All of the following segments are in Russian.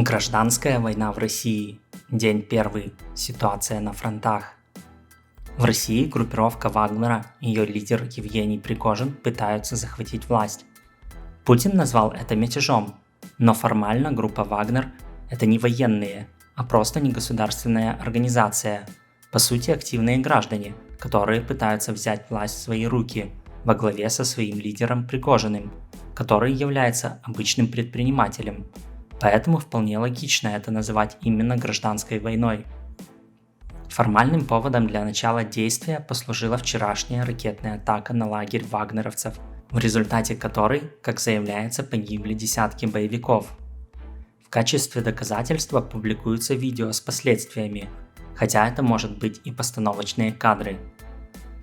Гражданская война в России. День 1. Ситуация на фронтах. В России группировка Вагнера и ее лидер Евгений Пригожин пытаются захватить власть. Путин назвал это мятежом, но формально группа Вагнер – это не военные, а просто негосударственная организация, по сути активные граждане, которые пытаются взять власть в свои руки во главе со своим лидером Пригожиным, который является обычным предпринимателем. Поэтому вполне логично это называть именно гражданской войной. Формальным поводом для начала действия послужила вчерашняя ракетная атака на лагерь вагнеровцев, в результате которой, как заявляется, погибли десятки боевиков. В качестве доказательства публикуются видео с последствиями, хотя это может быть и постановочные кадры.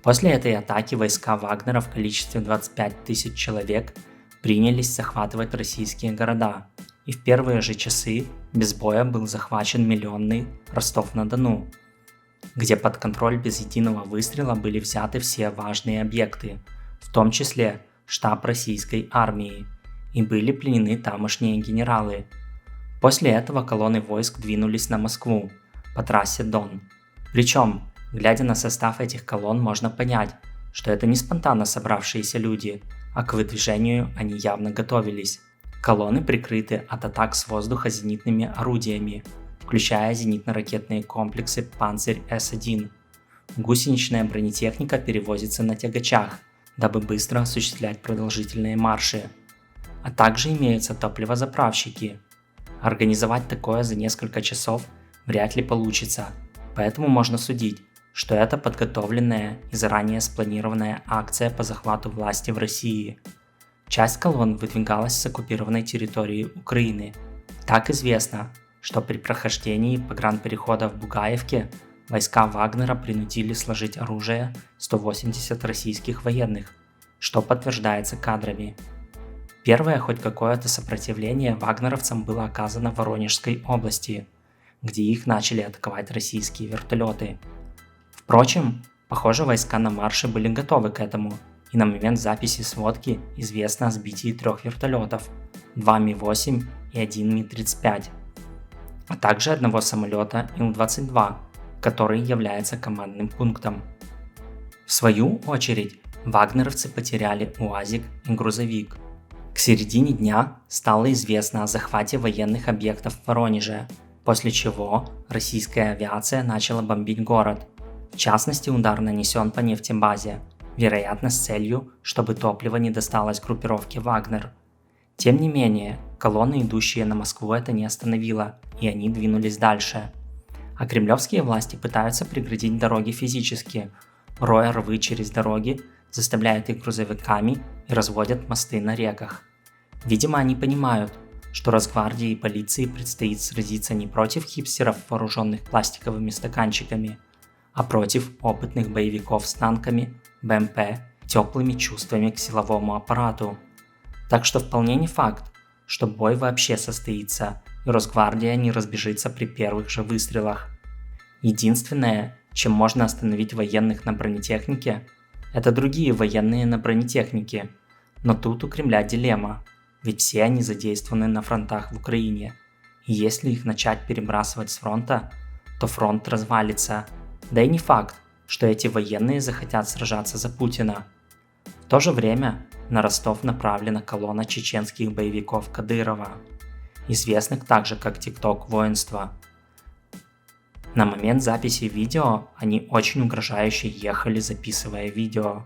После этой атаки войска Вагнера в количестве 25 тысяч человек принялись захватывать российские города, и в первые же часы без боя был захвачен миллионный Ростов-на-Дону, где под контроль без единого выстрела были взяты все важные объекты, в том числе штаб российской армии, и были пленены тамошние генералы. После этого колонны войск двинулись на Москву по трассе Дон. Причем, глядя на состав этих колонн, можно понять, что это не спонтанно собравшиеся люди, а к выдвижению они явно готовились. Колонны прикрыты от атак с воздуха зенитными орудиями, включая зенитно-ракетные комплексы «Панцирь-С-1». Гусеничная бронетехника перевозится на тягачах, дабы быстро осуществлять продолжительные марши. А также имеются топливозаправщики. Организовать такое за несколько часов вряд ли получится, поэтому можно судить, что это подготовленная и заранее спланированная акция по захвату власти в России. Часть колонн выдвигалась с оккупированной территории Украины. Так известно, что при прохождении погранперехода в Бугаевке войска Вагнера принудили сложить оружие 180 российских военных, что подтверждается кадрами. Первое хоть какое-то сопротивление вагнеровцам было оказано в Воронежской области, где их начали атаковать российские вертолеты. Впрочем, похоже, войска на марше были готовы к этому, и на момент записи сводки известно о сбитии 3 вертолетов, 2 Ми-8 и 1 Ми-35, а также одного самолета Ил-22, который является командным пунктом. В свою очередь, вагнеровцы потеряли УАЗик и грузовик. К середине дня стало известно о захвате военных объектов в Воронеже, после чего российская авиация начала бомбить город. В частности, удар нанесен по нефтебазе, вероятно с целью, чтобы топливо не досталось группировке Вагнер. Тем не менее, колонны, идущие на Москву, это не остановило, и они двинулись дальше. А кремлевские власти пытаются преградить дороги физически, роя рвы через дороги, заставляют их грузовиками и разводят мосты на реках. Видимо, они понимают, что Росгвардии и полиции предстоит сразиться не против хипстеров, вооруженных пластиковыми стаканчиками, а против опытных боевиков с танками, БМП, теплыми чувствами к силовому аппарату. Так что вполне не факт, что бой вообще состоится, и Росгвардия не разбежится при первых же выстрелах. Единственное, чем можно остановить военных на бронетехнике, это другие военные на бронетехнике. Но тут у Кремля дилемма, ведь все они задействованы на фронтах в Украине. И если их начать перебрасывать с фронта, то фронт развалится. Да и не факт, что эти военные захотят сражаться за Путина. В то же время на Ростов направлена колонна чеченских боевиков Кадырова, известных также как ТикТок воинства. На момент записи видео они очень угрожающе ехали, записывая видео.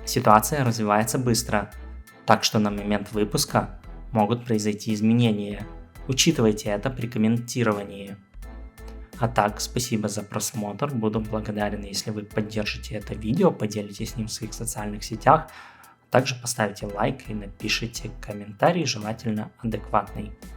Ситуация развивается быстро, так что на момент выпуска могут произойти изменения. Учитывайте это при комментировании. А так, спасибо за просмотр, буду благодарен, если вы поддержите это видео, поделитесь с ним в своих социальных сетях, также поставите лайк и напишите комментарий, желательно адекватный.